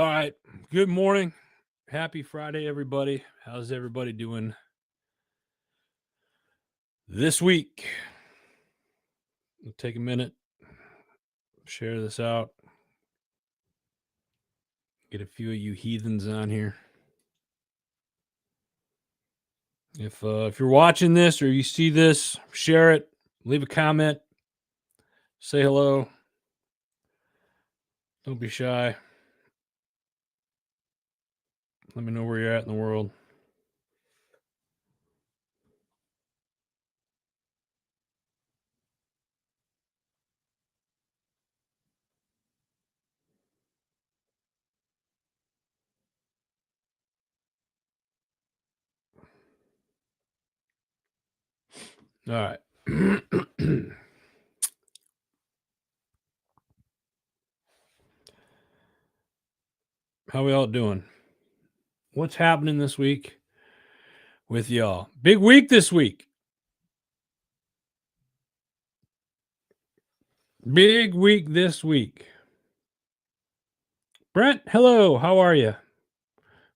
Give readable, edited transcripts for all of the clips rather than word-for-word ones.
All right. Good morning. Happy Friday, everybody. How's everybody doing this week? We'll take a minute, share this out, get a few of you heathens on here. If you're watching this or you see this, share it, leave a comment, say hello. Don't be shy. Let me know where you're at in the world. All right. How we all doing? What's happening this week with y'all? Big week this week. Big week this week. Brent, hello. How are you?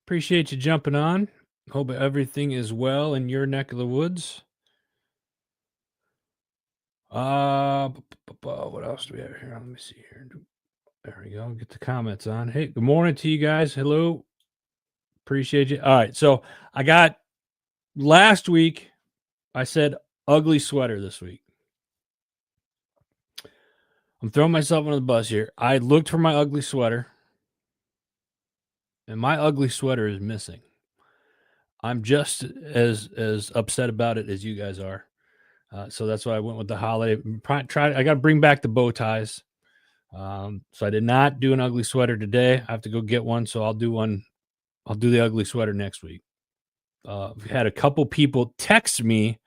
Appreciate you jumping on. Hope everything is well in your neck of the woods. What else do we have here? Let me see here. There we go. Get the comments on. Hey, good morning to you guys. Hello. Appreciate you. All right. So I got last week, I said ugly sweater this week. I'm throwing myself under the bus here. I looked for my ugly sweater, and my ugly sweater is missing. I'm just as upset about it as you guys are. So that's why I went with the holiday. I got to bring back the bow ties. So I did not do an ugly sweater today. I have to go get one. So I'll do one. I'll do the ugly sweater next week. We had a couple people text me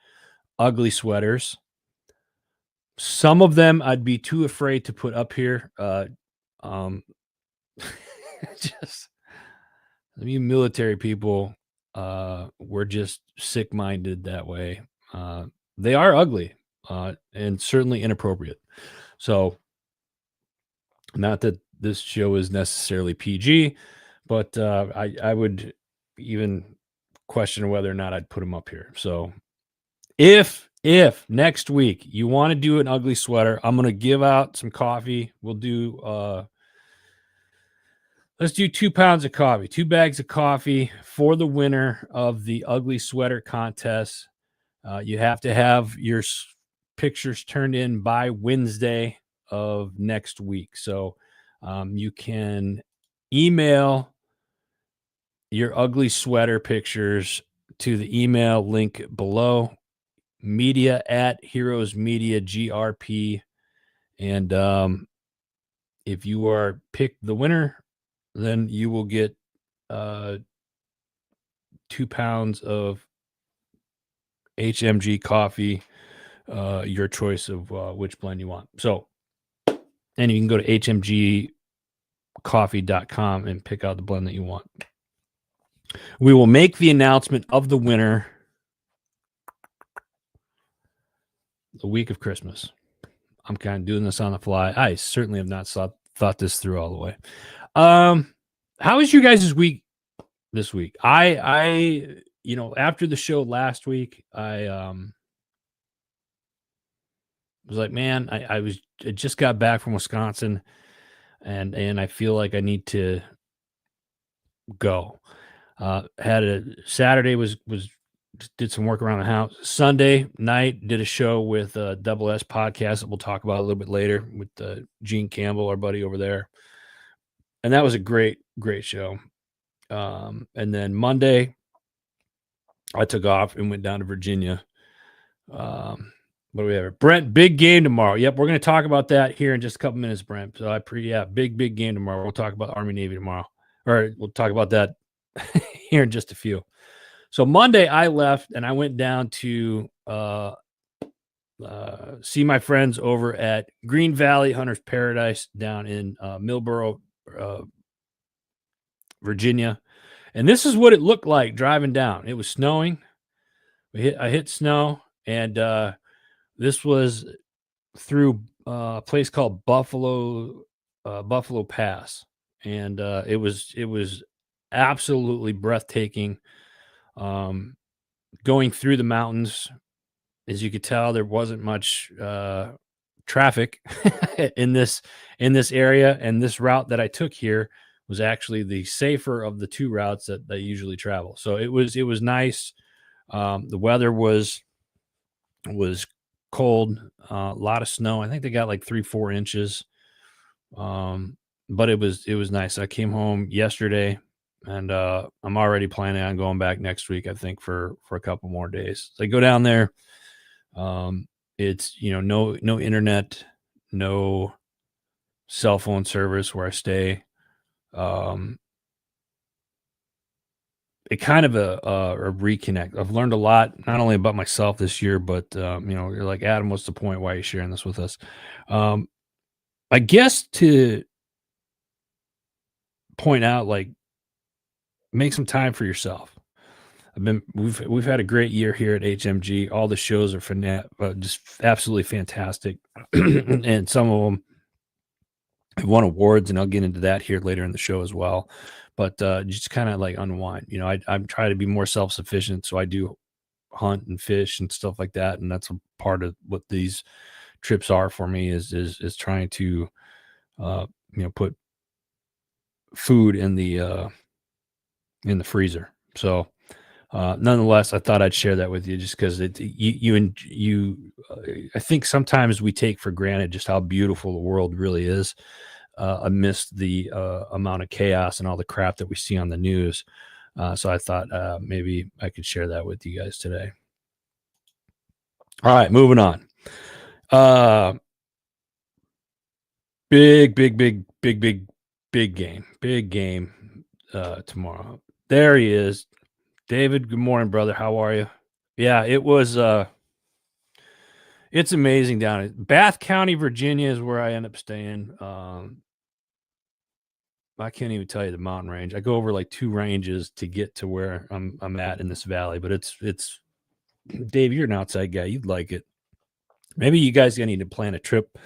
ugly sweaters. Some of them I'd be too afraid to put up here. Just you military people, we're just sick-minded that way. They are ugly, and certainly inappropriate. So, not that this show is necessarily PG, but I would even question whether or not I'd put them up here. So, if next week you want to do an ugly sweater, I'm gonna give out some coffee. We'll do let's do 2 pounds of coffee, 2 bags of coffee for the winner of the ugly sweater contest. You have to have your pictures turned in by Wednesday of next week. So you can email your ugly sweater pictures to the email link below, media@heroesmediagrp. And if you are picked the winner, then you will get 2 pounds of HMG coffee, your choice of which blend you want. So, and you can go to hmgcoffee.com and pick out the blend that you want. We will make the announcement of the winner the week of Christmas. I'm kind of doing this on the fly. I certainly have not thought this through all the way. How was you guys' week this week? I after the show last week, I was like, man, I just got back from Wisconsin, and I feel like I need to go. Had a Saturday was did some work around the house. Sunday night did a show with Double S podcast that we'll talk about a little bit later with Gene Campbell, our buddy over there, and that was a great show. And then Monday, I took off and went down to Virginia. What do we have? Brent, big game tomorrow. Yep, we're going to talk about that here in just a couple minutes, Brent. So big game tomorrow. We'll talk about Army Navy tomorrow, or we'll talk about that here in just a few. So Monday I left and I went down to see my friends over at Green Valley Hunter's Paradise down in Millboro, Virginia. And this is what it looked like driving down. It was snowing. I hit snow, and this was through a place called Buffalo Pass. and it was absolutely breathtaking. Um, Going through the mountains, as you could tell, there wasn't much traffic in this area, and this route that I took here was actually the safer of the two routes that I usually travel. So it was nice. The weather was cold, a lot of snow. I think they got like 3-4 inches. Um, but it was nice. I came home yesterday, and I'm already planning on going back next week. I think for a couple more days. So I go down there. Um, it's no internet, no cell phone service where I stay. Um, it kind of a reconnect. I've learned a lot, not only about myself this year, but you're like, Adam, what's the point? Why are you sharing this with us? Um, I guess to point out, like, make some time for yourself. We've had a great year here at HMG. All the shows are just absolutely fantastic, and some of them have won awards, and I'll get into that here later in the show as well. But just kind of like unwind. I'm trying to be more self sufficient, so I do hunt and fish and stuff like that, and that's a part of what these trips are for me is trying to uh, put food in the freezer. So nonetheless, I thought I'd share that with you just because I think sometimes we take for granted just how beautiful the world really is amidst the amount of chaos and all the crap that we see on the news. So I thought maybe I could share that with you guys today. All right, moving on. Big, big, big, big, big, big game tomorrow. There he is. David, good morning, brother. How are you? Yeah, it's amazing down in Bath County, Virginia is where I end up staying. I can't even tell you the mountain range. I go over like 2 ranges to get to where I'm at in this valley, but it's Dave, you're an outside guy. You'd like it. Maybe you guys gonna need to plan a trip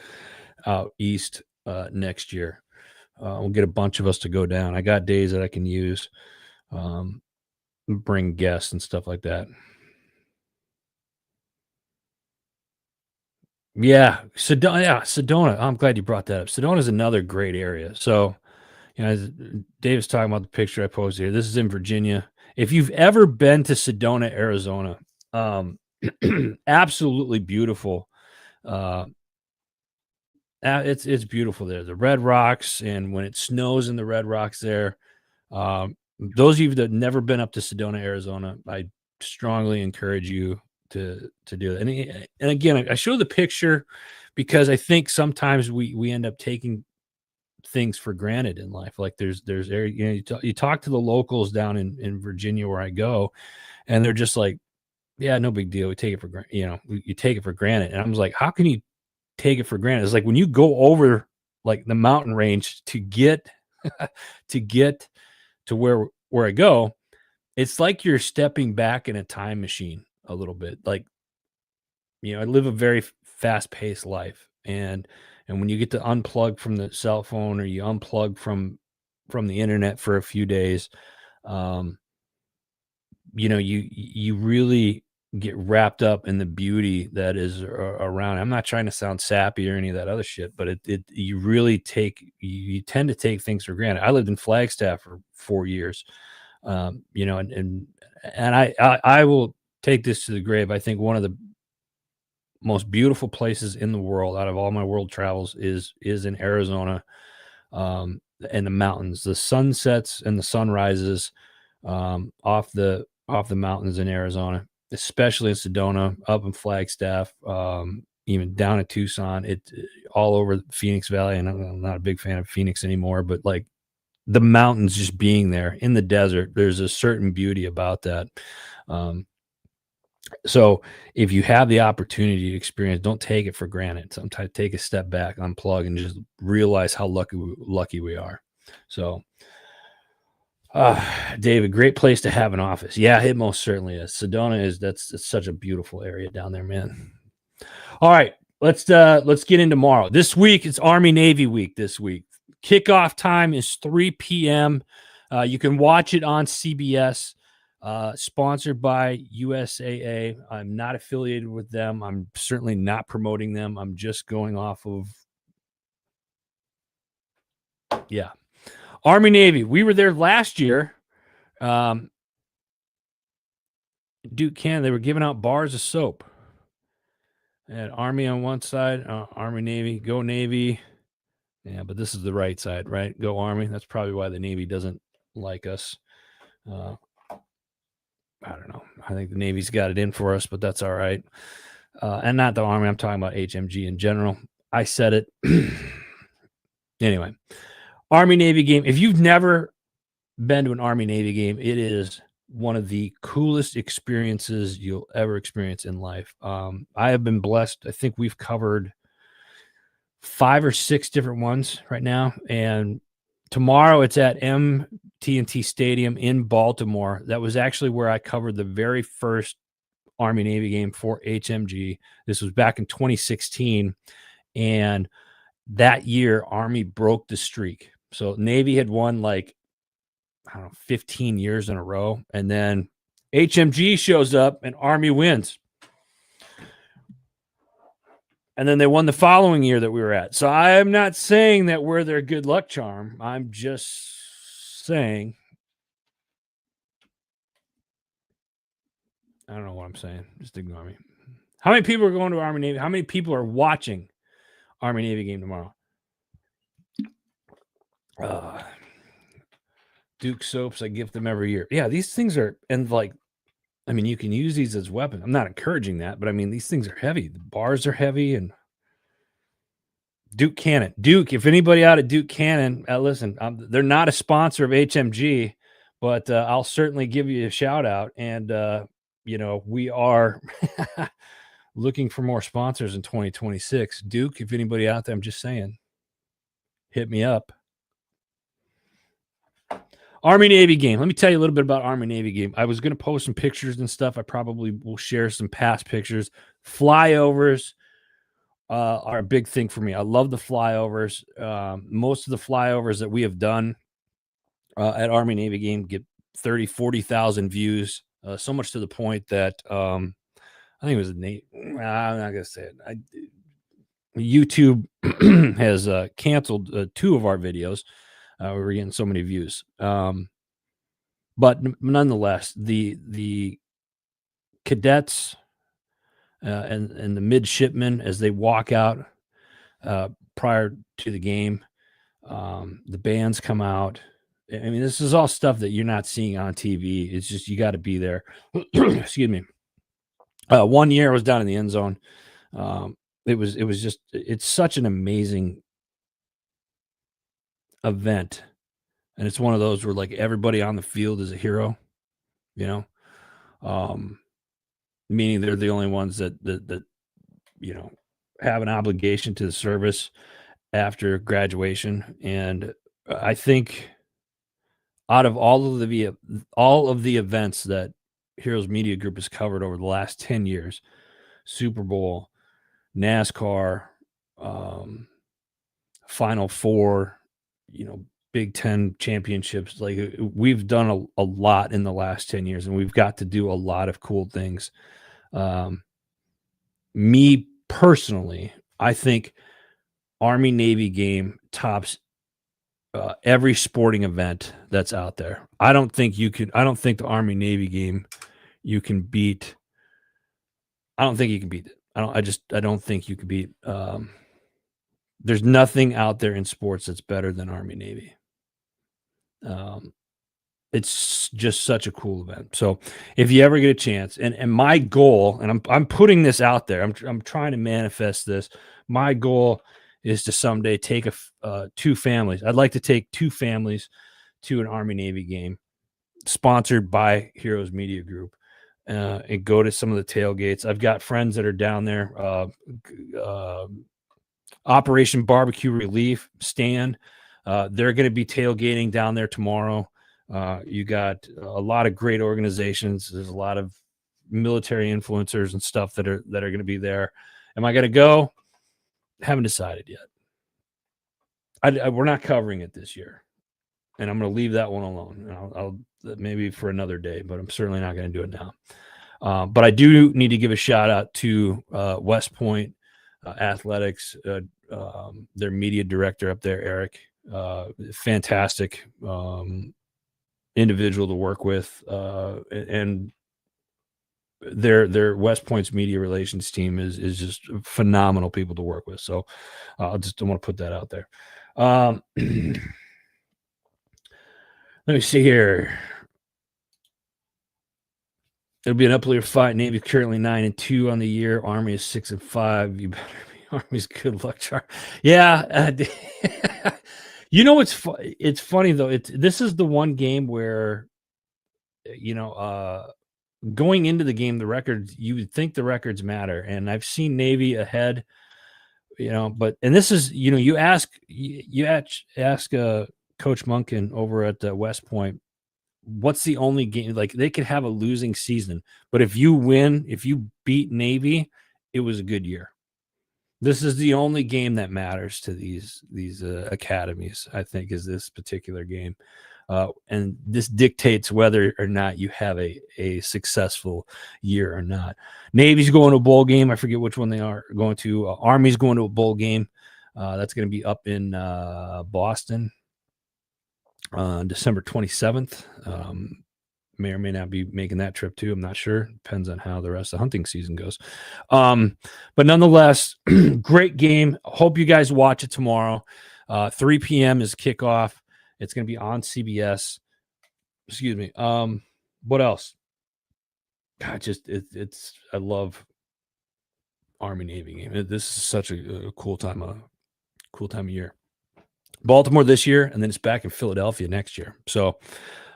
out east next year. We'll get a bunch of us to go down. I got days that I can use. Bring guests and stuff like that. Yeah, Sedona. I'm glad you brought that up. Sedona is another great area. So, as Dave was talking about the picture I posted here. This is in Virginia. If you've ever been to Sedona, Arizona, um, absolutely beautiful. Uh, it's beautiful there. The Red Rocks, and when it snows in the Red Rocks there, those of you that have never been up to Sedona, Arizona, I strongly encourage you to do it. And again, I show the picture because I think sometimes we end up taking things for granted in life. Like there's area, you talk to the locals down in Virginia where I go, and they're just like, yeah, no big deal. We take it for granted. You take it for granted. And I was like, how can you take it for granted? It's like when you go over like the mountain range to get to get to where I go, it's like you're stepping back in a time machine a little bit. Like, I live a very fast-paced life, and when you get to unplug from the cell phone, or you unplug from the internet for a few days, um, you really get wrapped up in the beauty that is around. I'm not trying to sound sappy or any of that other shit, but you really you tend to take things for granted. I lived in Flagstaff for 4 years, and I will take this to the grave. I think one of the most beautiful places in the world out of all my world travels is in Arizona, and the mountains, the sunsets and the sunrises, off the mountains in Arizona, especially in Sedona, up in Flagstaff, even down at Tucson, all over Phoenix Valley. And I'm not a big fan of Phoenix anymore, but like the mountains just being there in the desert, there's a certain beauty about that. So if you have the opportunity to experience, don't take it for granted. Sometimes take a step back, unplug, and just realize how lucky we are. So, David, great place to have an office. Yeah, it most certainly is. Sedona it's such a beautiful area down there, man. All right, let's get into tomorrow. This week it's Army Navy week. This week, Kickoff time is 3 p.m. You can watch it on CBS. Sponsored by USAA. I'm not affiliated with them. I'm certainly not promoting them. I'm just going off of, yeah. Army Navy. We were there last year. Duke Cannon, they were giving out bars of soap. And Army on one side, Army Navy, go Navy. Yeah, but this is the right side, right? Go Army. That's probably why the Navy doesn't like us. I don't know. I think the Navy's got it in for us, but that's all right. And not the Army. I'm talking about HMG in general. I said it. Anyway, Army Navy game. If you've never been to an Army Navy game, it is one of the coolest experiences you'll ever experience in life. I have been blessed. I think we've covered 5 or 6 different ones right now. And tomorrow it's at MT&T Stadium in Baltimore. That was actually where I covered the very first Army Navy game for HMG. This was back in 2016. And that year, Army broke the streak. So Navy had won like, I don't know, 15 years in a row. And then HMG shows up and Army wins. And then they won the following year that we were at. So I am not saying that we're their good luck charm. I'm just saying, I don't know what I'm saying. Just ignore me. How many people are going to Army Navy? How many people are watching Army Navy game tomorrow? Duke soaps, I gift them every year. Yeah, these things are, and like, I mean, you can use these as weapons. I'm not encouraging that, but I mean, these things are heavy. The bars are heavy, and Duke Cannon. Duke, if anybody out of Duke Cannon, listen, they're not a sponsor of HMG, but I'll certainly give you a shout out. And, we are looking for more sponsors in 2026. Duke, if anybody out there, I'm just saying, hit me up. Army Navy game. Let me tell you a little bit about Army Navy game. I was going to post some pictures and stuff. I probably will share some past pictures. Flyovers are a big thing for me. I love the flyovers. Most of the flyovers that we have done at Army Navy game get 30, 40,000 views. So much to the point that I think it was Nate. I'm not going to say it. YouTube has canceled 2 of our videos. We were getting so many views. But nonetheless, the cadets and the midshipmen, as they walk out prior to the game, the bands come out. I mean, this is all stuff that you're not seeing on TV. It's just, you got to be there. Excuse me. One year I was down in the end zone. It's such an amazing event. And it's one of those where like everybody on the field is a hero, meaning they're the only ones that have an obligation to the service after graduation. And I think out of all of the events that Heroes Media Group has covered over the last 10 years, Super Bowl, NASCAR, Final Four, Big Ten championships, like we've done a lot in the last 10 years, and we've got to do a lot of cool things. Me personally, I think Army Navy game tops every sporting event that's out there. I don't think the Army Navy game you can beat. I don't think you can beat it. I don't think you can beat. There's nothing out there in sports that's better than Army Navy. It's just such a cool event. So if you ever get a chance, and my goal, and I'm putting this out there, I'm trying to manifest this. My goal is to someday take 2 families. I'd like to take 2 families to an Army Navy game sponsored by Heroes Media Group, and go to some of the tailgates. I've got friends that are down there. Operation Barbecue Relief, Stan. They're going to be tailgating down there tomorrow. You got a lot of great organizations. There's a lot of military influencers and stuff that are going to be there. Am I going to go? Haven't decided yet. we're not covering it this year, and I'm going to leave that one alone. I'll maybe for another day, but I'm certainly not going to do it now. But I do need to give a shout out to West Point Athletics, their media director up there, Eric. Fantastic individual to work with, and their West Point's media relations team is just phenomenal people to work with. So I want to put that out there. Let me see here. It'll be an upleader fight. Navy's currently 9-2 on the year. Army is 6-5. You better be Army's good luck charm. Yeah. You know, it's funny though. This is the one game where, going into the game, the records, you would think the records matter. And I've seen Navy ahead, and this is, you ask Coach Munkin over at West Point, what's the only game, like they could have a losing season, but if you beat Navy, it was a good year. This is the only game that matters to these academies, I think, is this particular game. And this dictates whether or not you have a successful year or not. Navy's going to a bowl game. I forget which one they are going to. Army's going to a bowl game. That's going to be up in Boston on December 27th. May or may not be making that trip too. I'm not sure. Depends on how the rest of the hunting season goes. But nonetheless, great game. Hope you guys watch it tomorrow. 3 p.m. is kickoff. It's going to be on CBS. Excuse me. What else? God, I love Army Navy game. This is such a cool time of year. Baltimore this year, and then it's back in Philadelphia next year. So,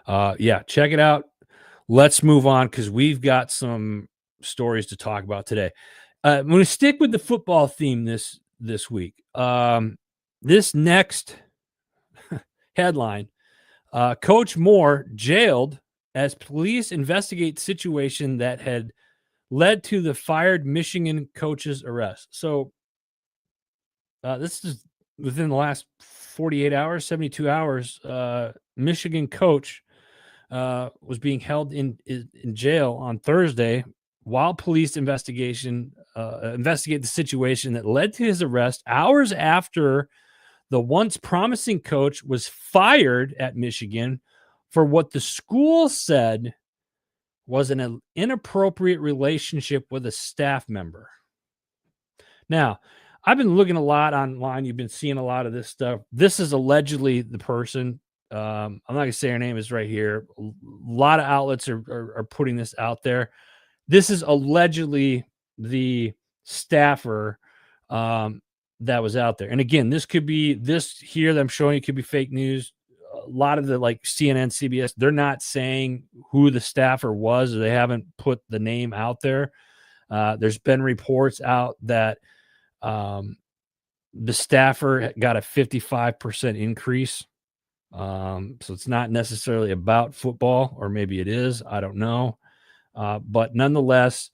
yeah, check it out. Let's move on because we've got some stories to talk about today. I'm going to stick with the football theme this week. This next headline, Coach Moore jailed as police investigate situation that had led to the fired Michigan coach's arrest. So this is within the last 48 hours, 72 hours. Michigan coach was being held in jail on Thursday while police investigate the situation that led to his arrest hours after the once promising coach was fired at Michigan for what the school said was an inappropriate relationship with a staff member. Now, I've been looking a lot online. You've been seeing a lot of this stuff. This is allegedly the person. I'm not going to say her name is right here. A lot of outlets are putting this out there. This is allegedly the staffer that was out there. And again, this could be this here that I'm showing you could be fake news. A lot of the like CNN, CBS, they're not saying who the staffer was, or they haven't put the name out there. There's been reports out that the staffer got a 55% increase. So it's not necessarily about football, or maybe it is. I don't know. But nonetheless,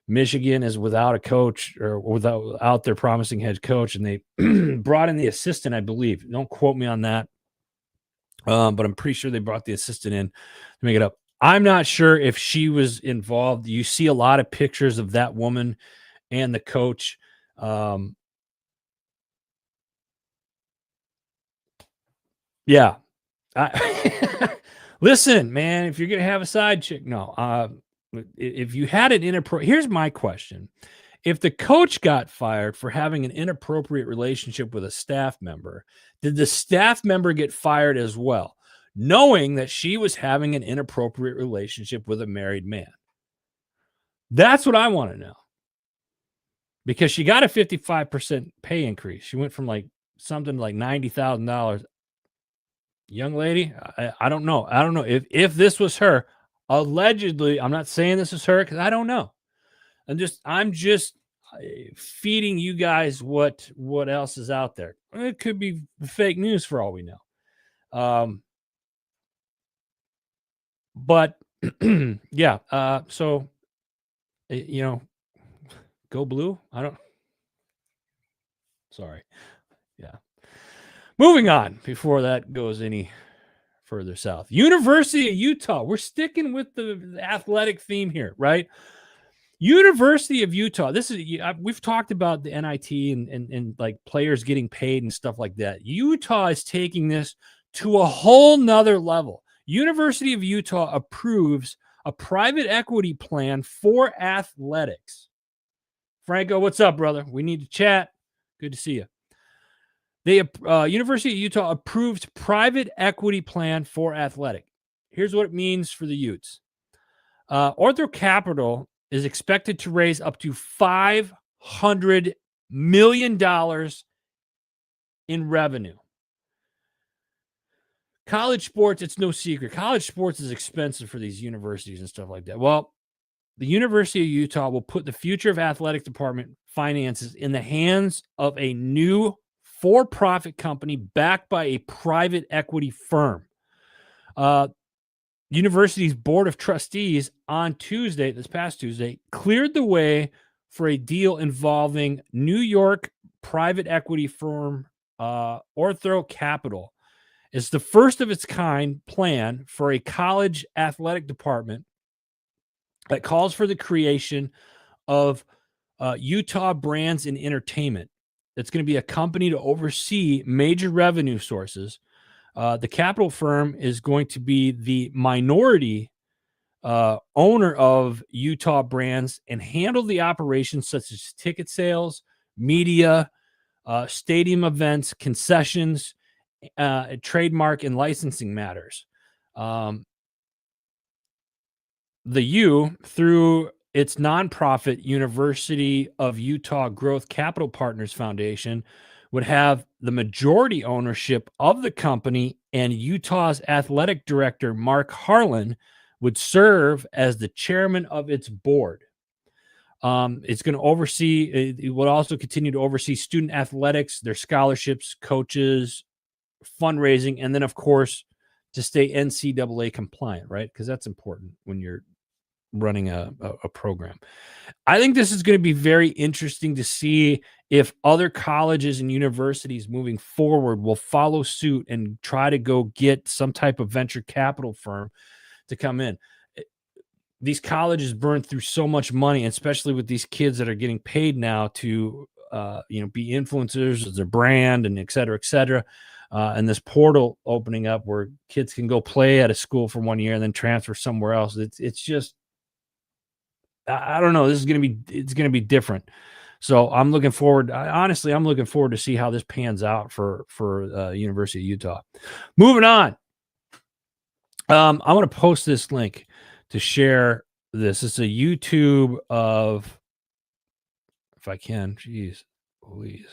Michigan is without a coach, or without their promising head coach, and they brought in the assistant, I believe. Don't quote me on that. But I'm pretty sure they brought the assistant in to make it up. I'm not sure if she was involved. You see a lot of pictures of that woman and the coach. Yeah. Listen, man, if you're going to have a side chick, no. If you had an inappropriate, here's my question. If the coach got fired for having an inappropriate relationship with a staff member, did the staff member get fired as well, knowing that she was having an inappropriate relationship with a married man? That's what I want to know. Because she got a 55% pay increase. She went from like something like $90,000. Young lady, I don't know. I don't know if this was her. Allegedly, I'm not saying this is her because I don't know. I'm just feeding you guys what else is out there. It could be fake news for all we know. But yeah. So go blue. Sorry. Yeah. Moving on before that goes any further south. University of Utah. We're sticking with the athletic theme here, right? University of Utah. This is we've talked about the NIT and like players getting paid and stuff like that. Utah is taking this to a whole nother level. University of Utah approves a private equity plan for athletics. Franco, what's up, brother? We need to chat. Good to see you. University of Utah approved private equity plan for athletic. Here's what it means for the Utes. Ortho Capital is expected to raise up to $500 million in revenue. College sports, it's no secret. College sports is expensive for these universities and stuff like that. Well, the University of Utah will put the future of athletic department finances in the hands of a new for-profit company backed by a private equity firm. University's board of trustees on Tuesday, this past Tuesday, cleared the way for a deal involving New York private equity firm Ortho Capital. It's the first of its kind plan for a college athletic department that calls for the creation of Utah Brands and Entertainment. It's going to be a company to oversee major revenue sources. The capital firm is going to be the minority owner of Utah Brands and handle the operations such as ticket sales, media, stadium events, concessions, trademark and licensing matters. The U, through its nonprofit University of Utah Growth Capital Partners Foundation, would have the majority ownership of the company, and Utah's athletic director, Mark Harlan, would serve as the chairman of its board. It's going to oversee, it will also continue to oversee student athletics, their scholarships, coaches, fundraising, and then, of course, to stay NCAA compliant, right? Because that's important when you're running a program. I think this is going to be very interesting to see if other colleges and universities moving forward will follow suit and try to go get some type of venture capital firm to come in. These colleges burn through so much money, especially with these kids that are getting paid now to be influencers as their brand and et cetera, and this portal opening up where kids can go play at a school for 1 year and then transfer somewhere else. It's just, I don't know. It's going to be different. So I'm looking forward. Honestly, I'm looking forward to see how this pans out for University of Utah. Moving on. I want to post this link to share this. It's a YouTube of, if I can, geez, please.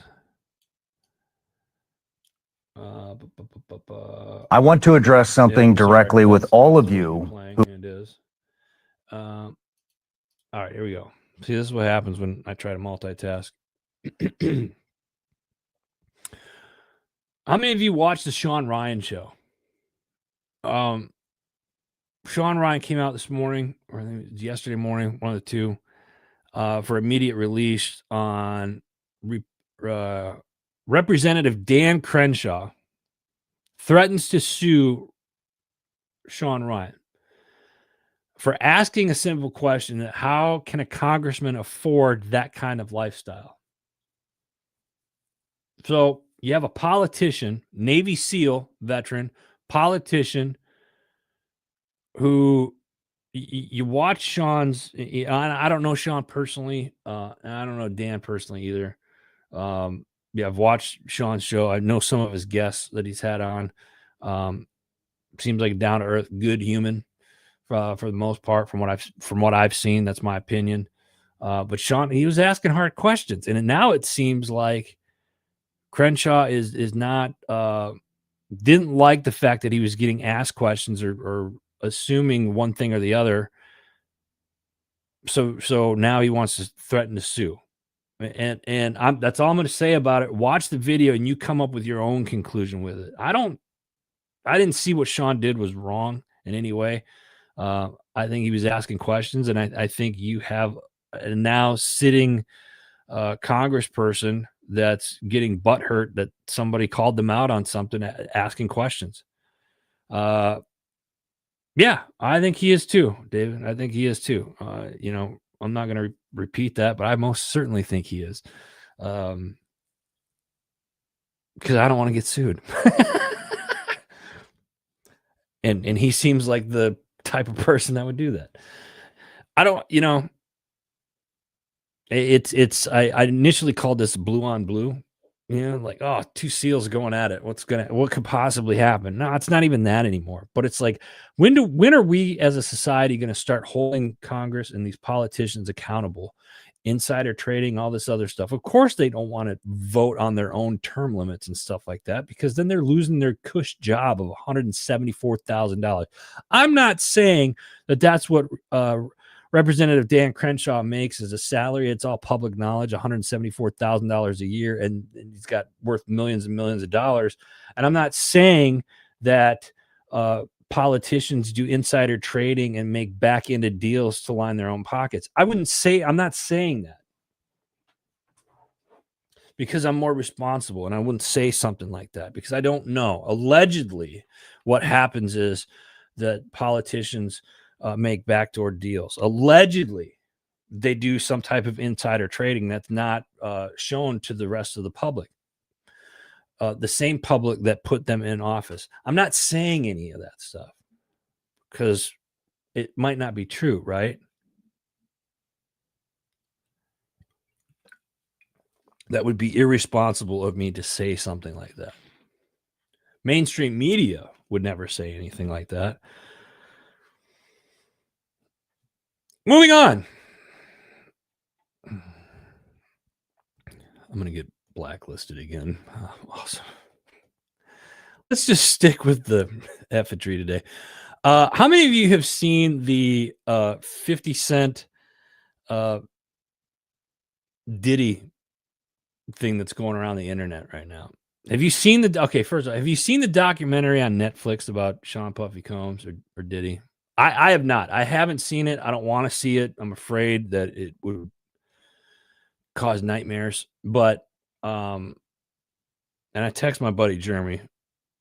I want to address something directly with all of you. It is. All right, here we go. See, this is what happens when I try to multitask. How many of you watched the Sean Ryan show? Sean Ryan came out this morning, or I think it was yesterday morning, one of the two, for immediate release on Representative Dan Crenshaw threatens to sue Sean Ryan for asking a simple question: that how can a congressman afford that kind of lifestyle? So you have a politician, Navy SEAL veteran, politician, who you watch Sean's. I don't know Sean personally, and I don't know Dan personally either. I've watched Sean's show. I know some of his guests that he's had on. Seems like a down to earth, good human. For the most part, from what I've seen, that's my opinion. But Sean, he was asking hard questions, and now it seems like Crenshaw is not didn't like the fact that he was getting asked questions or assuming one thing or the other. So now he wants to threaten to sue, and that's all I'm going to say about it. Watch the video and you come up with your own conclusion with it. I didn't see what Sean did was wrong in any way. I think he was asking questions, and I think you have now sitting congressperson that's getting butthurt that somebody called them out on something, asking questions. Yeah, I think he is too, David. I think he is too. I'm not going to repeat that, but I most certainly think he is. Because I don't want to get sued. and he seems like the type of person that would do that. I don't, I initially called this blue on blue, like, oh, two seals going at it. What could possibly happen? No, it's not even that anymore. But it's like, when are we as a society going to start holding Congress and these politicians accountable? Insider trading, all this other stuff. Of course, they don't want to vote on their own term limits and stuff like that, because then they're losing their cush job of $174,000. I'm not saying that that's what Representative Dan Crenshaw makes as a salary. It's all public knowledge, $174,000 a year, and he's got worth millions and millions of dollars. And I'm not saying that politicians do insider trading and make back-ended deals to line their own pockets. I'm not saying that, because I'm more responsible, and I wouldn't say something like that because I don't know. Allegedly, what happens is that politicians make backdoor deals. Allegedly, they do some type of insider trading that's not shown to the rest of the public. The same public that put them in office. I'm not saying any of that stuff because it might not be true, right? That would be irresponsible of me to say something like that. Mainstream media would never say anything like that. Moving on. I'm going to get blacklisted again. Awesome. Let's just stick with the effatry today. How many of you have seen the 50 Cent Diddy thing that's going around the internet right now? Have you seen first of all, have you seen the documentary on Netflix about Sean Puffy Combs or Diddy? I have not. I haven't seen it. I don't want to see it. I'm afraid that it would cause nightmares. But and I text my buddy Jeremy,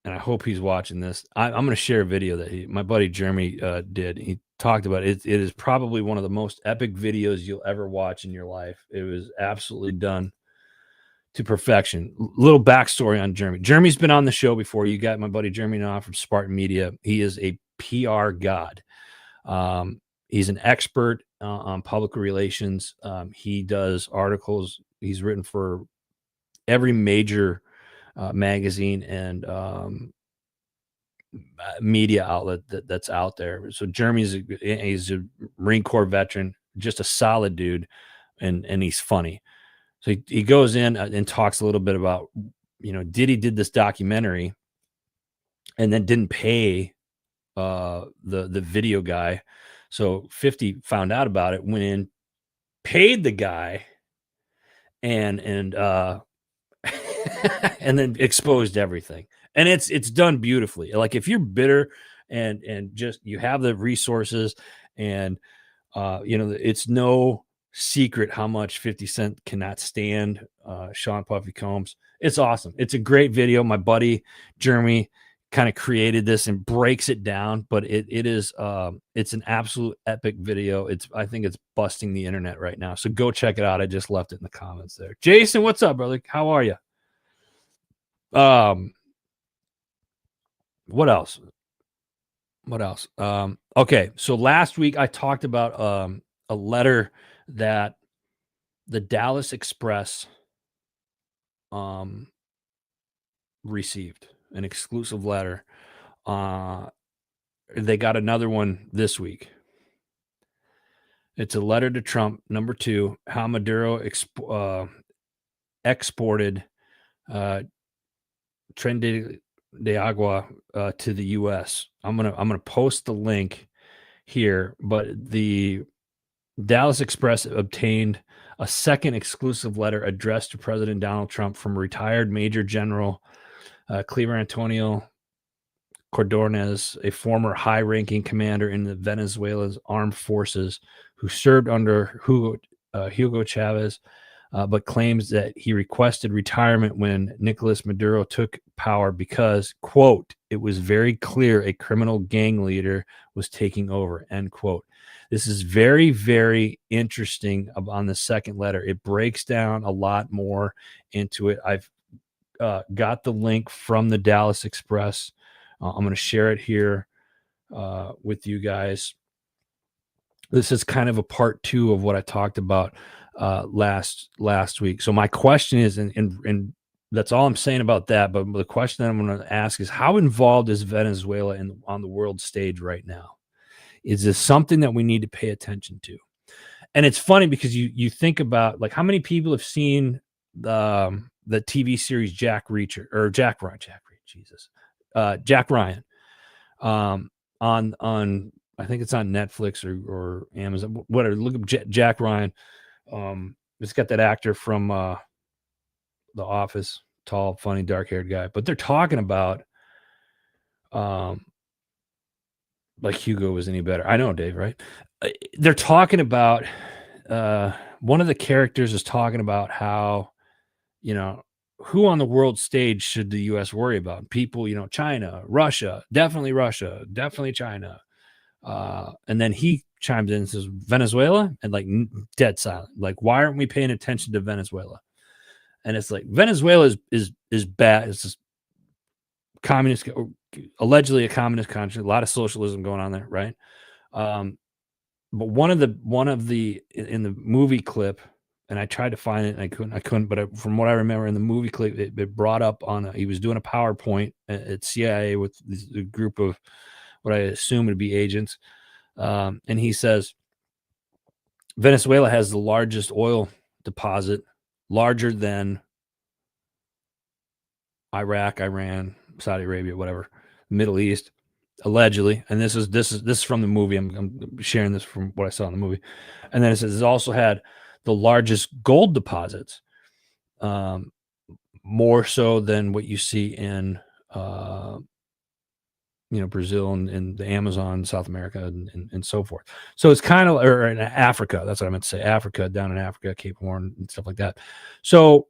and I hope he's watching this. I'm going to share a video that my buddy Jeremy did. He talked about it. It is probably one of the most epic videos you'll ever watch in your life. It was absolutely done to perfection. Little backstory on Jeremy. Jeremy's been on the show before. You got my buddy Jeremy now from Spartan Media. He is a PR god. He's an expert on public relations. He does articles. He's written for every major magazine and media outlet that's out there. So Jeremy's he's a Marine Corps veteran, just a solid dude, and he's funny. So he goes in and talks a little bit about, Diddy did this documentary and then didn't pay the video guy. So 50 found out about it, went in, paid the guy, and and then exposed everything. And it's done beautifully. Like, if you're bitter and just you have the resources and it's no secret how much 50 Cent cannot stand Sean Puffy Combs. It's awesome. It's a great video. My buddy Jeremy kind of created this and breaks it down, but it's an absolute epic video. I think it's busting the internet right now. So go check it out. I just left it in the comments there. Jason, what's up, brother? How are you? What else? Okay, so last week I talked about a letter that the Dallas Express received, an exclusive letter. They got another one this week. It's a letter to Trump, number 2, how Maduro exported Tren de Agua to the U.S. I'm gonna post the link here, but the Dallas Express obtained a second exclusive letter addressed to President Donald Trump from retired Major General Cleaver Antonio Cordonez, a former high-ranking commander in the Venezuela's armed forces who served under Hugo Chavez. but claims that he requested retirement when Nicolas Maduro took power because, quote, it was very clear a criminal gang leader was taking over, end quote. This is very, very interesting on the second letter. It breaks down a lot more into it. I've got the link from the Dallas Express. I'm going to share it here with you guys. This is kind of a part 2 of what I talked about last week. So my question is, and that's all I'm saying about that. But the question that I'm going to ask is, how involved is Venezuela on the world stage right now? Is this something that we need to pay attention to? And it's funny because you think about, like, how many people have seen the TV series Jack Ryan, on I think it's on Netflix or Amazon, whatever. Look up Jack Ryan. It's got that actor from The Office, tall, funny, dark-haired guy. But they're talking about like Hugo was any better. I know, Dave, right? They're talking about one of the characters is talking about how, who on the world stage should the U.S. worry about? People, China, Russia, definitely China. And then he chimes in and says Venezuela, and like dead silent. Like, why aren't we paying attention to Venezuela? And it's like Venezuela is bad. It's just communist, allegedly a communist country, a lot of socialism going on there, right? But one of the in the movie clip, and I tried to find it and I couldn't. But from what I remember in the movie clip, it brought up he was doing a PowerPoint at CIA with a group of what I assume would be agents. And he says, Venezuela has the largest oil deposit, larger than Iraq, Iran, Saudi Arabia, whatever, Middle East, allegedly. And this is from the movie. I'm sharing this from what I saw in the movie. And then it says it's also had the largest gold deposits, more so than what you see in Brazil and the Amazon, South America, and so forth. So it's kind of, or in Africa, that's what I meant to say, Africa, down in Africa, Cape Horn and stuff like that. So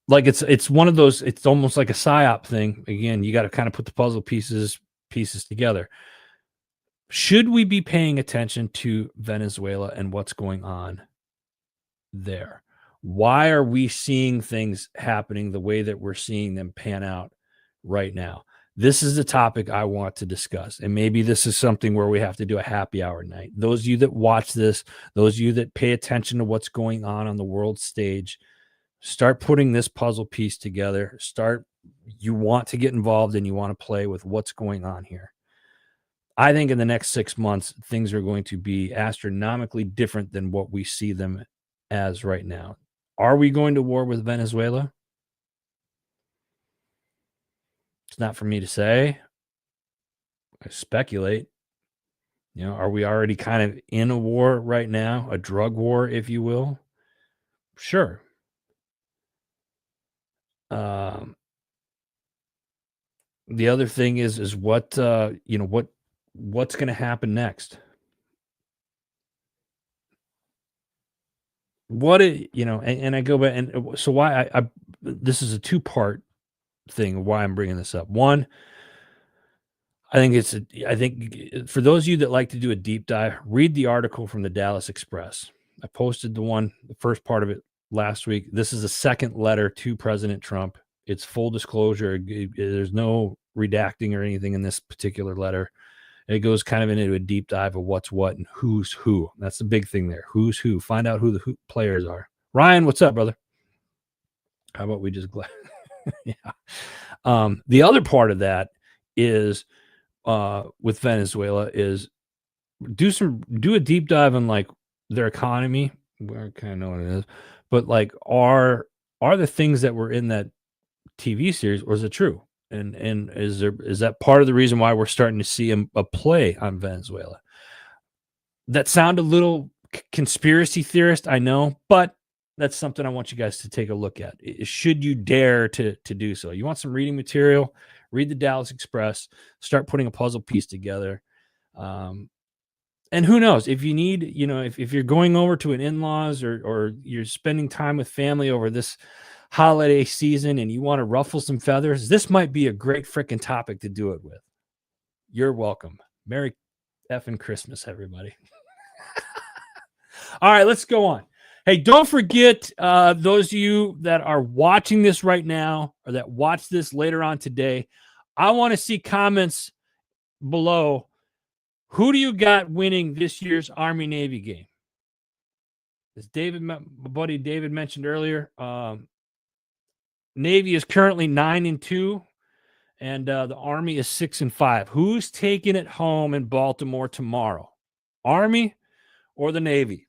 like it's one of those, it's almost like a psyop thing. Again, you got to kind of put the puzzle pieces together. Should we be paying attention to Venezuela and what's going on there? Why are we seeing things happening the way that we're seeing them pan out right now? This is the topic I want to discuss. And maybe this is something where we have to do a happy hour night. Those of you that watch this, those of you that pay attention to what's going on the world stage, start putting this puzzle piece together. You want to get involved and you want to play with what's going on here. I think in the next 6 months, things are going to be astronomically different than what we see them as right now. Are we going to war with Venezuela? It's not for me to say. I speculate. Are we already kind of in a war right now, a drug war, if you will? Sure. The other thing is what what's going to happen next? And I go back, and so why I this is a 2-part thing why I'm bringing this up. One, I think for those of you that like to do a deep dive, read the article from the Dallas Express. I posted the first part of it last week. This is a second letter to President Trump. It's full disclosure. There's no redacting or anything in this particular letter. It goes kind of into a deep dive of what's what and who's who. That's the big thing there. Who's who. Find out who the players are. Ryan, what's up, brother? How about we just yeah. The other part of that is with Venezuela is do a deep dive on like their economy. I kind of know what it is, but like are the things that were in that TV series, or is it true? And is that part of the reason why we're starting to see a play on Venezuela? That sound a little conspiracy theorist, I know, but that's something I want you guys to take a look at. Should you dare to do so? You want some reading material? Read the Dallas Express. Start putting a puzzle piece together. And who knows, if you need, if you're going over to an in-laws or you're spending time with family over this holiday season and you want to ruffle some feathers, this might be a great freaking topic to do it with. You're welcome. Merry effing Christmas, everybody. All right, let's go on. Hey, don't forget, those of you that are watching this right now or that watch this later on today, I want to see comments below. Who do you got winning this year's Army-Navy game? As my buddy David mentioned earlier, Navy is currently 9-2, and the Army is 6-5. Who's taking it home in Baltimore tomorrow? Army or the Navy?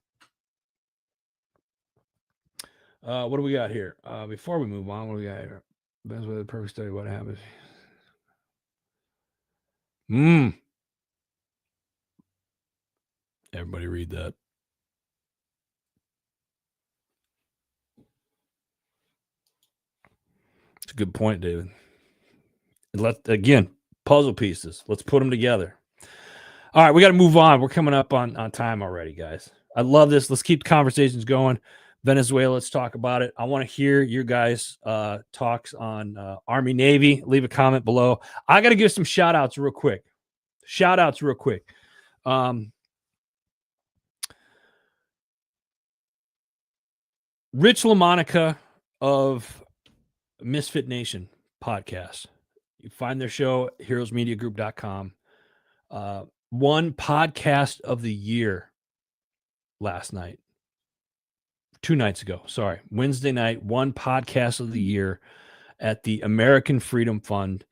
What do we got here? Before we move on, what do we got here? Best way the perfect study. What happens? Everybody read that. It's a good point, David. Again, puzzle pieces. Let's put them together. All right, we got to move on. We're coming up on time already, guys. I love this. Let's keep conversations going. Venezuela, let's talk about it. I want to hear your guys' talks on Army, Navy. Leave a comment below. I got to give some shout-outs real quick. Rich LaMonica of Misfit Nation podcast. You find their show at heroesmediagroup.com. Won podcast of the year last night. 2 nights ago. Sorry. Wednesday night, won podcast of the year at the American Freedom Fund.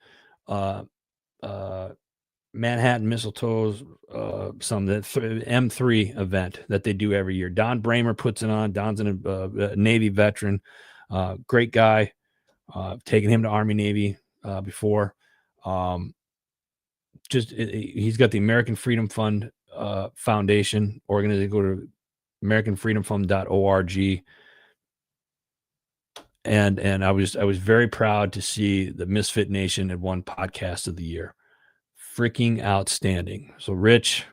Manhattan Mistletoe's M3 event that they do every year. Don Bramer puts it on. Don's a Navy veteran, great guy. Taken him to Army Navy before. He's got the American Freedom Fund Foundation organization. Go to AmericanFreedomFund.org. And I was very proud to see the Misfit Nation had won podcast of the year. Freaking outstanding. So Rich,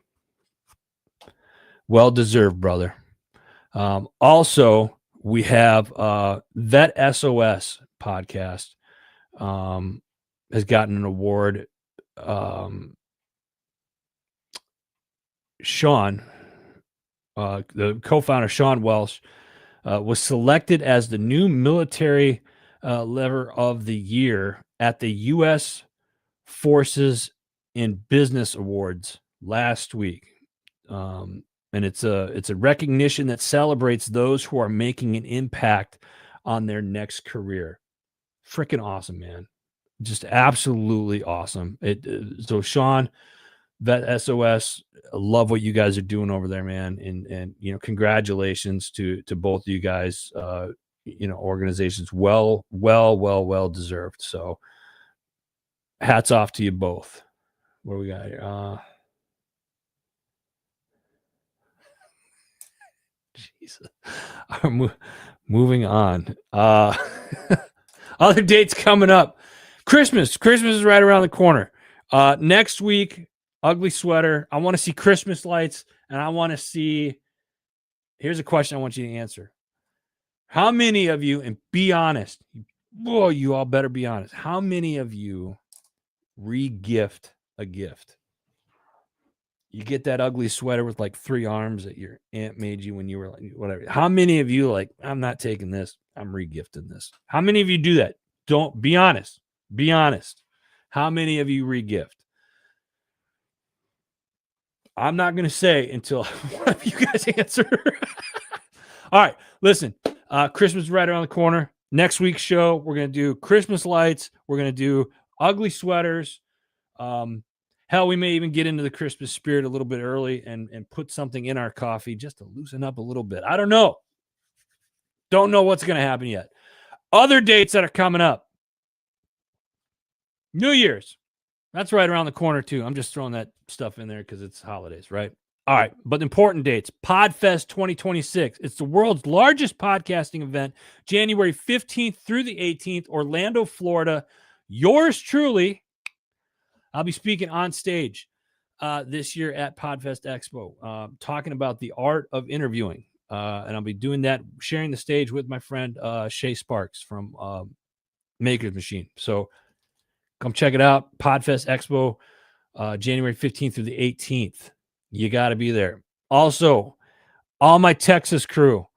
well deserved, brother. Also, we have Vet SOS podcast has gotten an award. Sean, the co-founder, Sean Welsh, was selected as the new military lever of the year at the U.S. Forces in Business Awards last week. And it's a recognition that celebrates those who are making an impact on their next career. Freaking awesome, man. Just absolutely awesome. So Sean, Vet SOS, I love what you guys are doing over there, man. And congratulations to both of you guys. Organizations well deserved. So hats off to you both. What do we got here? Jesus. Moving on. Other dates coming up. Christmas is right around the corner. Next week, Ugly Sweater. I want to see Christmas lights, and I want to see. Here's a question I want you to answer. How many of you, and be honest, you all better be honest. How many of you re-gift a gift? You get that ugly sweater with like 3 arms that your aunt made you when you were like, whatever. How many of you like, I'm not taking this, I'm re-gifting this? How many of you do that? Don't be honest. Be honest. How many of you re-gift? I'm not going to say until one of you guys answer. All right, listen. Christmas is right around the corner. Next week's show, we're going to do Christmas lights. We're going to do ugly sweaters. Hell, we may even get into the Christmas spirit a little bit early and put something in our coffee just to loosen up a little bit. I don't know. Don't know what's going to happen yet. Other dates that are coming up. New Year's. That's right around the corner, too. I'm just throwing that stuff in there because it's holidays, right? All right, but important dates. Podfest 2026. It's the world's largest podcasting event, January 15th through the 18th, Orlando, Florida. Yours truly, I'll be speaking on stage. this year at Podfest Expo, talking about the art of interviewing. And I'll be doing that, sharing the stage with my friend Shay Sparks from Maker's Machine. So come check it out. Podfest Expo, January 15th through the 18th. You got to be there. Also, all my Texas crew,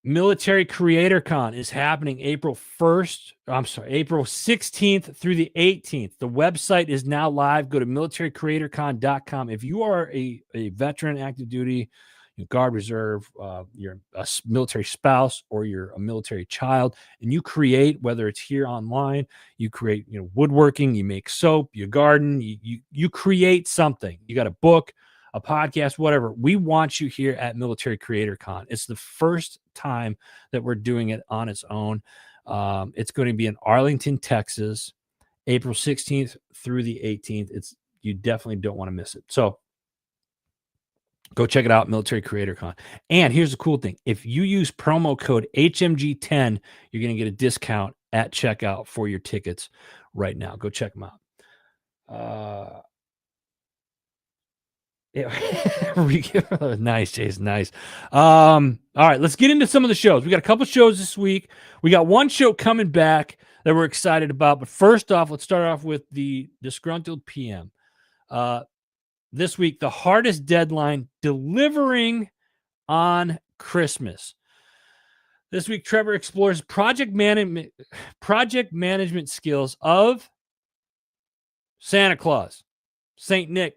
Military Creator Con is happening April 16th through the 18th. The website is now live. Go to militarycreatorcon.com. If you are a veteran, active duty, Guard Reserve, you're a military spouse, or you're a military child, and you create, whether it's here online, you create, woodworking, you make soap, you garden, you create something. You got a book, a podcast, whatever. We want you here at Military Creator Con. It's the first time that we're doing it on its own. It's going to be in Arlington, Texas, April 16th through the 18th. You definitely don't want to miss it. So go check it out, Military Creator Con. And here's the cool thing. If you use promo code HMG10, you're going to get a discount at checkout for your tickets right now. Go check them out. Nice, Jason. Nice. All right, let's get into some of the shows. We got a couple shows this week. We got one show coming back that we're excited about. But first off, let's start off with the disgruntled PM. This week, the hardest deadline, delivering on Christmas. This week, Trevor explores project management skills of Santa Claus, Saint Nick,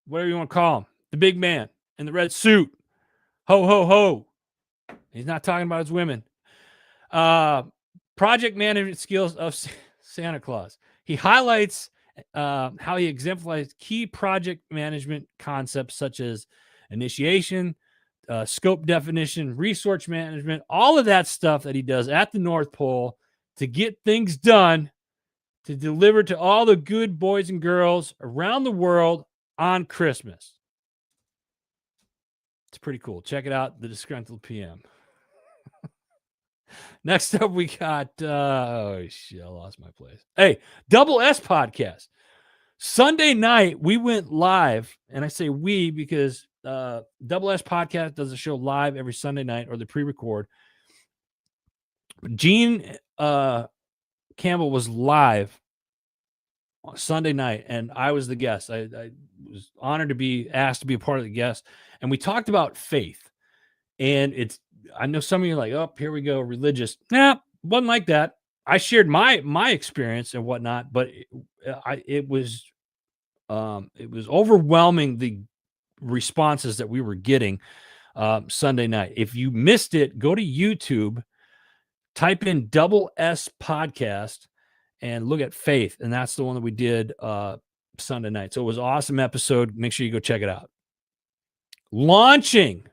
whatever you want to call him, the big man in the red suit. Ho, ho, ho. He's not talking about his women. Project management skills of Santa Claus. He highlights how he exemplifies key project management concepts such as initiation, scope definition, resource management, all of that stuff that he does at the North Pole to get things done, to deliver to all the good boys and girls around the world on Christmas. It's pretty cool. Check it out, The Disgruntled PM. Next up, we got, oh, shit, I lost my place. Hey, Double S Podcast. Sunday night, we went live, and I say we because Double S Podcast does a show live every Sunday night, or the pre-record. Gene Campbell was live on Sunday night, and I was the guest. I was honored to be asked to be a part of the guest, and we talked about faith. And I know some of you are like, oh, here we go, religious. Nah, wasn't like that. I shared my experience and whatnot, but it was overwhelming, the responses that we were getting Sunday night. If you missed it, go to YouTube, type in Double S Podcast, and look at Faith, and that's the one that we did Sunday night. So it was an awesome episode. Make sure you go check it out. Launching.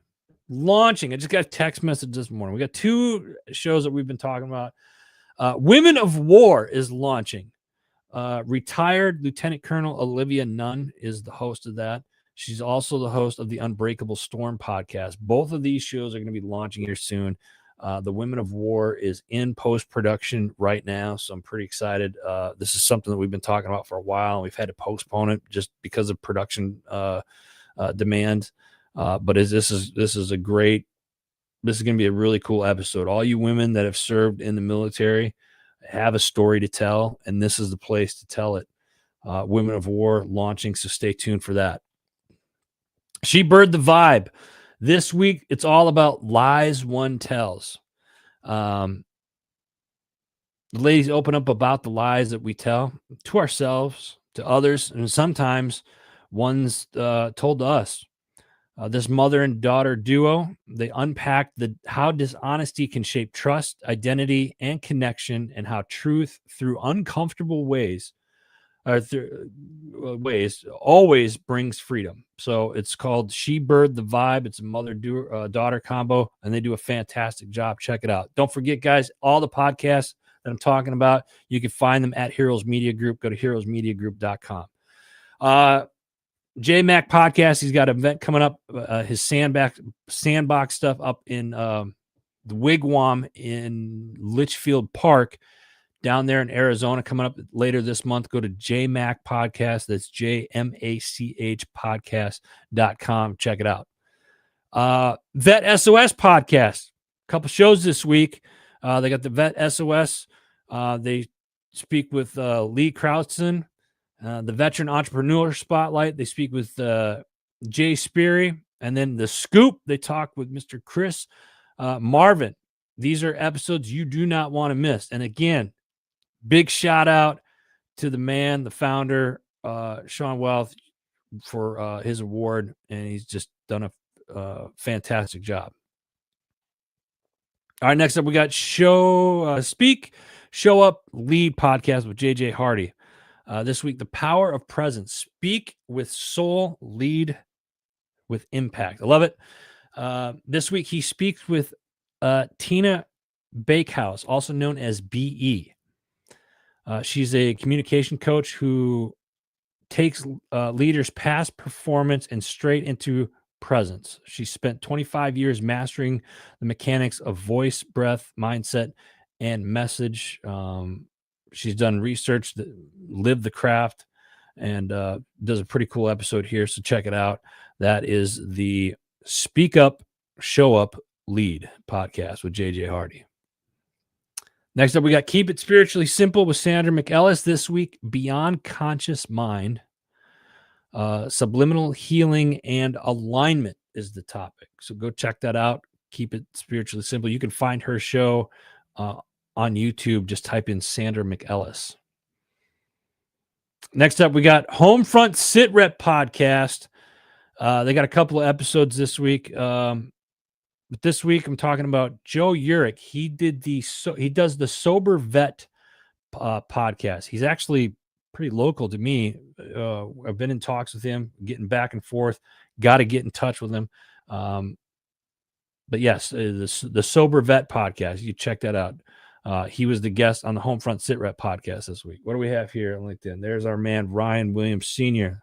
I just got a text message this morning. We got two shows that we've been talking about. Women of War is launching. Retired Lieutenant Colonel Olivia Nunn is the host of that. She's also the host of the Unbreakable Storm podcast. Both of these shows are going to be launching here soon. The Women of War is in post-production right now, so I'm pretty excited. This is something that we've been talking about for a while. We've had to postpone it just because of production demand. But this is going to be a really cool episode. All you women that have served in the military have a story to tell, and this is the place to tell it. Women of War launching, so stay tuned for that. She Bird the Vibe. This week, it's all about lies one tells. The ladies open up about the lies that we tell to ourselves, to others, and sometimes ones told to us. This mother and daughter duo, they unpack how dishonesty can shape trust, identity, and connection, and how truth through uncomfortable ways always brings freedom. So it's called She Bird the Vibe. It's a mother-daughter combo, and they do a fantastic job. Check it out. Don't forget, guys, all the podcasts that I'm talking about, you can find them at Heroes Media Group. Go to heroesmediagroup.com. J-Mac Podcast, he's got an event coming up, his sandbox stuff up in the Wigwam in Litchfield Park, down there in Arizona coming up later this month, go to JMAC Podcast. That's JMACH podcast.com. Check it out. Vet SOS Podcast. A couple shows this week. They got the Vet SOS. They speak with Lee Krautzen. The Veteran Entrepreneur Spotlight. They speak with Jay Speary. And then the Scoop, they talk with Mr. Chris Marvin. These are episodes you do not want to miss. And again, big shout out to the man, the founder, Sean Wealth, for his award. And he's just done a fantastic job. All right, next up, we got Show Up, Lead podcast with JJ Hardy. This week, the power of presence. Speak with soul, lead with impact. I love it. This week, he speaks with Tina Bakehouse, also known as BE. She's a communication coach who takes leaders past performance and straight into presence. She spent 25 years mastering the mechanics of voice, breath, mindset, and message. She's done research, lived the craft, and does a pretty cool episode here. So check it out. That is the Speak Up, Show Up, Lead podcast with JJ Hardy. Next up, we got Keep It Spiritually Simple with Sandra McEllis. This week, Beyond Conscious Mind, Subliminal Healing and Alignment is the topic. So go check that out. Keep It Spiritually Simple. You can find her show on YouTube. Just type in Sandra McEllis. Next up, we got Homefront Sit Rep podcast. They got a couple of episodes this week. But this week, I'm talking about Joe Urich. He does the Sober Vet podcast. He's actually pretty local to me. I've been in talks with him, getting back and forth. Got to get in touch with him. But yes, the Sober Vet podcast. You check that out. He was the guest on the Homefront Sit Rep podcast this week. What do we have here on LinkedIn? There's our man, Ryan Williams Sr.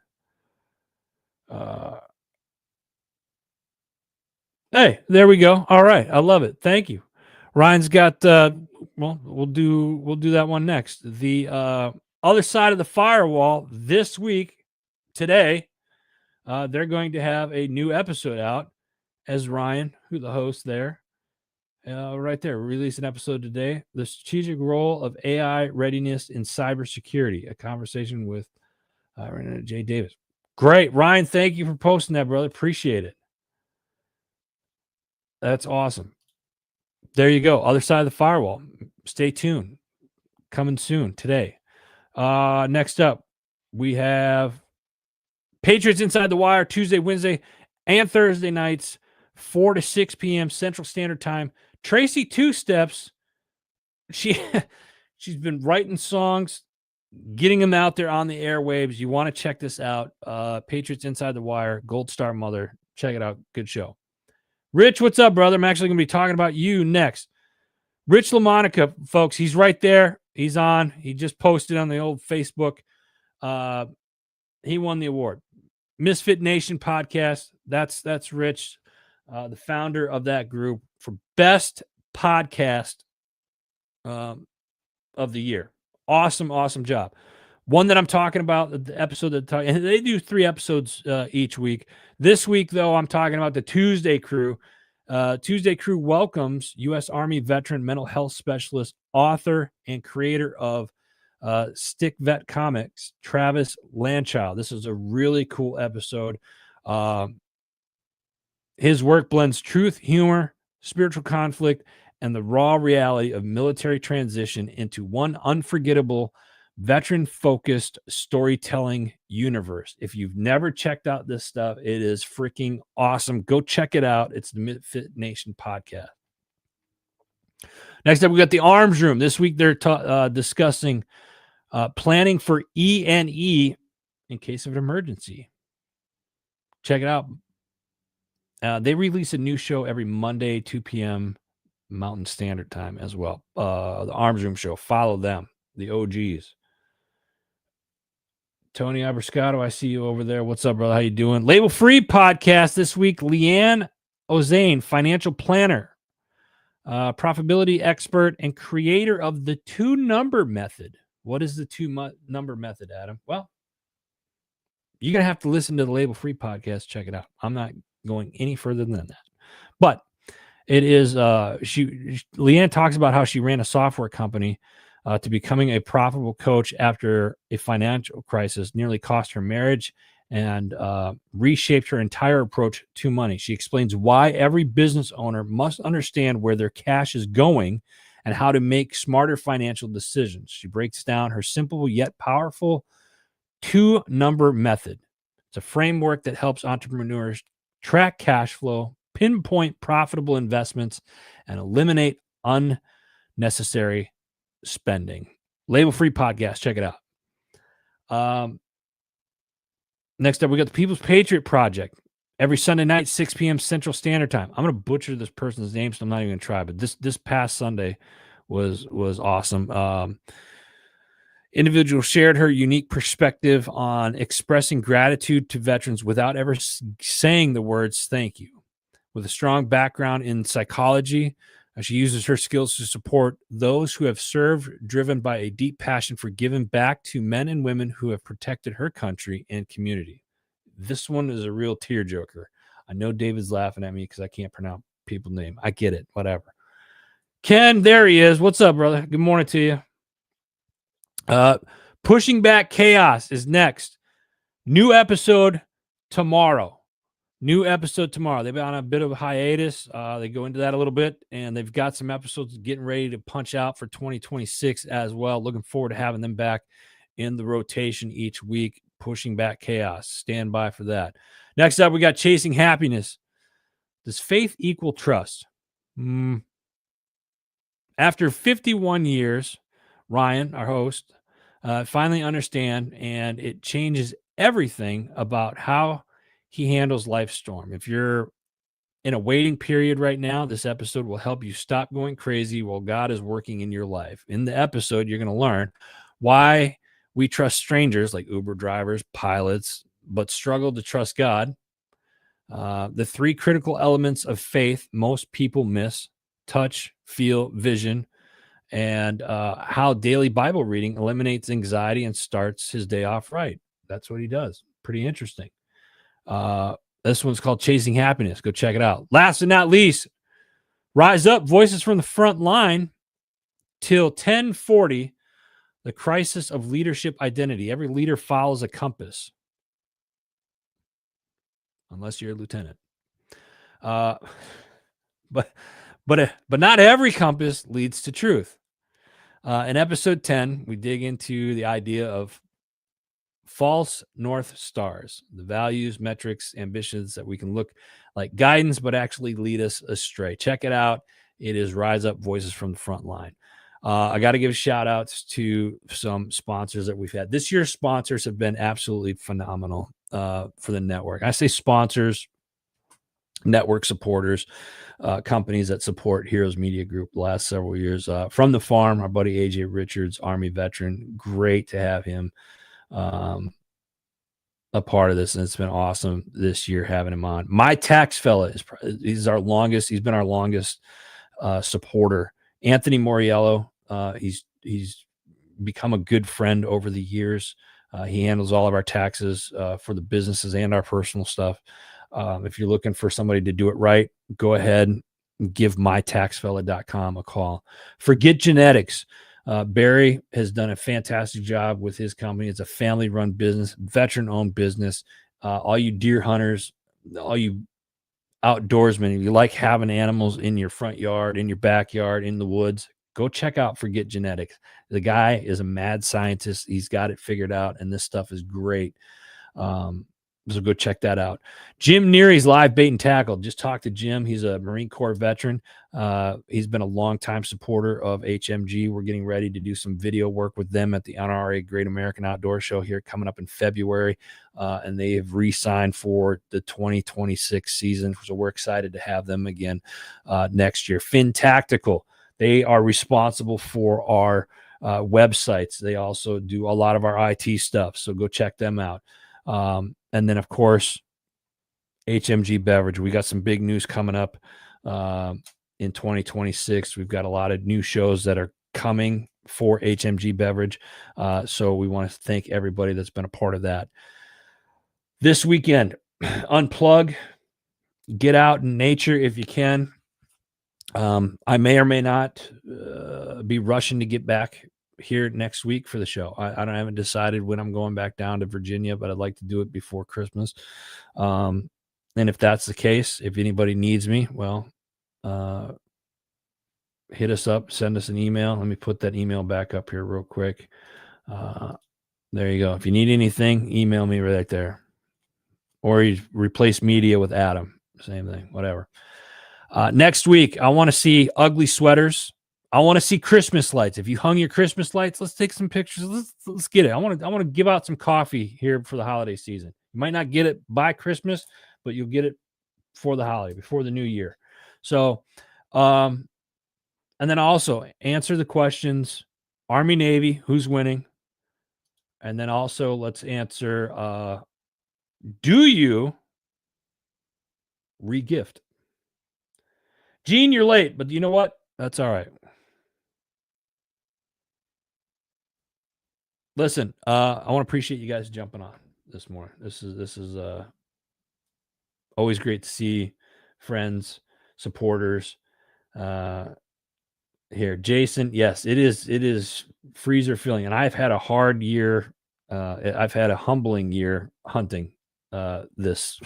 Hey, there we go. All right. I love it. Thank you. Ryan's got, we'll do that one next. The other side of the firewall this week, today, they're going to have a new episode out as Ryan, who the host there, right there, release an episode today. The strategic role of AI readiness in cybersecurity, a conversation with Jay Davis. Great. Ryan, thank you for posting that, brother. Appreciate it. That's awesome. There you go. Other side of the firewall. Stay tuned. Coming soon today. Next up, we have Patriots Inside the Wire Tuesday, Wednesday, and Thursday nights, 4 to 6 p.m. Central Standard Time. Tracy Two Steps. She's been writing songs, getting them out there on the airwaves. You want to check this out. Patriots Inside the Wire, Gold Star Mother. Check it out. Good show. Rich, what's up, brother? I'm actually going to be talking about you next. Rich LaMonica, folks, he's right there. He's on. He just posted on the old Facebook. He won the award. Misfit Nation podcast. That's Rich, the founder of that group, for best podcast of the year. Awesome job. One that I'm talking about, the episode and they do 3 episodes each week. This week, though, I'm talking about the Tuesday Crew. Tuesday Crew welcomes U.S. Army veteran, mental health specialist, author, and creator of Stick Vet Comics, Travis Landchild. This is a really cool episode. His work blends truth, humor, spiritual conflict, and the raw reality of military transition into one unforgettable veteran-focused storytelling universe. If you've never checked out this stuff, it is freaking awesome. Go check it out. It's the Misfit Nation podcast. Next up, we got the Arms Room. This week, they're discussing planning for E&E in case of an emergency. Check it out. They release a new show every Monday, 2 p.m. Mountain Standard Time as well. The Arms Room show. Follow them, the OGs. Tony Abrascato, I see you over there. What's up, brother? How you doing? Label Free podcast this week. Leanne Ozane, financial planner. profitability expert and creator of the two-number method. What is the two-number method, Adam? Well, you're going to have to listen to the Label Free podcast. Check it out. I'm not going any further than that. But it is, Leanne talks about how she ran a software company to becoming a profitable coach after a financial crisis nearly cost her marriage and reshaped her entire approach to money. She explains why every business owner must understand where their cash is going and how to make smarter financial decisions. She breaks down her simple yet powerful two-number method. It's a framework that helps entrepreneurs track cash flow, pinpoint profitable investments, and eliminate unnecessary spending. Label Free podcast. Check it out. Next up, we got the People's Patriot Project. Every Sunday night, 6 p.m. Central Standard Time. I'm going to butcher this person's name, so I'm not even going to try. But this past Sunday was awesome. Individual shared her unique perspective on expressing gratitude to veterans without ever saying the words "thank you." With a strong background in psychology, she uses her skills to support those who have served, driven by a deep passion for giving back to men and women who have protected her country and community. This one is a real tearjerker. I know David's laughing at me because I can't pronounce people's name. I get it. Whatever. Ken, there he is. What's up, brother? Good morning to you. Pushing Back Chaos is next. New episode tomorrow. They've been on a bit of a hiatus. They go into that a little bit, and they've got some episodes getting ready to punch out for 2026 as well. Looking forward to having them back in the rotation each week. Pushing Back Chaos. Stand by for that. Next up, we got Chasing Happiness. Does faith equal trust? After 51 years, Ryan, our host, finally understand, and it changes everything about how he handles life's storm. If you're in a waiting period right now, this episode will help you stop going crazy while God is working in your life. In the episode, you're going to learn why we trust strangers like Uber drivers, pilots, but struggle to trust God. The three critical elements of faith most people miss: touch, feel, vision, and how daily Bible reading eliminates anxiety and starts his day off right. That's what he does. Pretty interesting. This one's called Chasing Happiness. Go check it out. Last but not least, Rise Up, Voices from the Front Line till 10:40, the crisis of leadership identity. Every leader follows a compass, unless you're a lieutenant. But not every compass leads to truth. In episode 10, we dig into the idea of false North Stars, the values, metrics, ambitions that we can look like guidance, but actually lead us astray. Check it out. It is Rise Up, Voices from the Front Line. I got to give shout outs to some sponsors that we've had. This year's sponsors have been absolutely phenomenal for the network. I say sponsors, network supporters, companies that support Heroes Media Group the last several years. From the Farm, our buddy AJ Richards, Army veteran. Great to have him a part of this, and it's been awesome this year having him on. My Tax Fella he's been our longest supporter. Anthony Moriello, he's become a good friend over the years. He handles all of our taxes for the businesses and our personal stuff. If you're looking for somebody to do it right, go ahead and give mytaxfella.com a call. Forget Genetics. Barry has done a fantastic job with his company. It's a family-run business, veteran-owned business. All you deer hunters, all you outdoorsmen, if you like having animals in your front yard, in your backyard, in the woods, go check out Forget Genetics. The guy is a mad scientist. He's got it figured out, and this stuff is great. So go check that out. Jim Neary's Live Bait and Tackle. Just talked to Jim. He's a Marine Corps veteran. He's been a longtime supporter of HMG. We're getting ready to do some video work with them at the NRA Great American Outdoor Show here coming up in February. And they have re-signed for the 2026 season. So we're excited to have them again next year. Fin Tactical. They are responsible for our websites. They also do a lot of our IT stuff. So go check them out. And then, of course, HMG Beverage. We got some big news coming up in 2026. We've got a lot of new shows that are coming for HMG Beverage. So we want to thank everybody that's been a part of that. This weekend, unplug, get out in nature if you can. I may or may not be rushing to get back here next week for the show. I haven't decided when I'm going back down to Virginia, but I'd like to do it before Christmas. And if that's the case, if anybody needs me, well, hit us up, send us an email. Let me put that email back up here real quick. There you go. If you need anything, email me right there. Or you replace media with Adam. Same thing, whatever. Next week, I want to see ugly sweaters. I want to see Christmas lights. If you hung your Christmas lights, let's take some pictures. Let's get it. I want to give out some coffee here for the holiday season. You might not get it by Christmas, but you'll get it for the holiday, before the new year. So, and then also answer the questions: Army, Navy, who's winning? And then also let's answer: do you re-gift? Gene, you're late, but you know what? That's all right. Listen, I want to appreciate you guys jumping on this morning. This is always great to see friends, supporters here. Jason, yes, it is freezer filling, and I've had a hard year. I've had a humbling year hunting this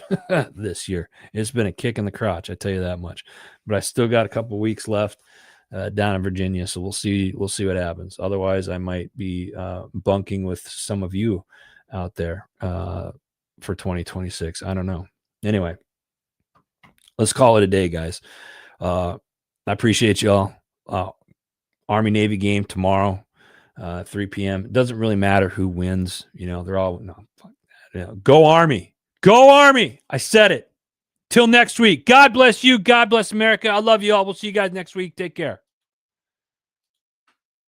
this year. It's been a kick in the crotch, I tell you that much. But I still got a couple weeks left down in Virginia, so we'll see what happens. Otherwise, I might be bunking with some of you out there for 2026. I don't know. Anyway, let's call it a day, guys. I appreciate y'all. Army Navy game tomorrow, 3 p.m. It doesn't really matter who wins. You know, they're all go Army. Go Army. I said it. Till next week. God bless you. God bless America. I love you all. We'll see you guys next week. Take care.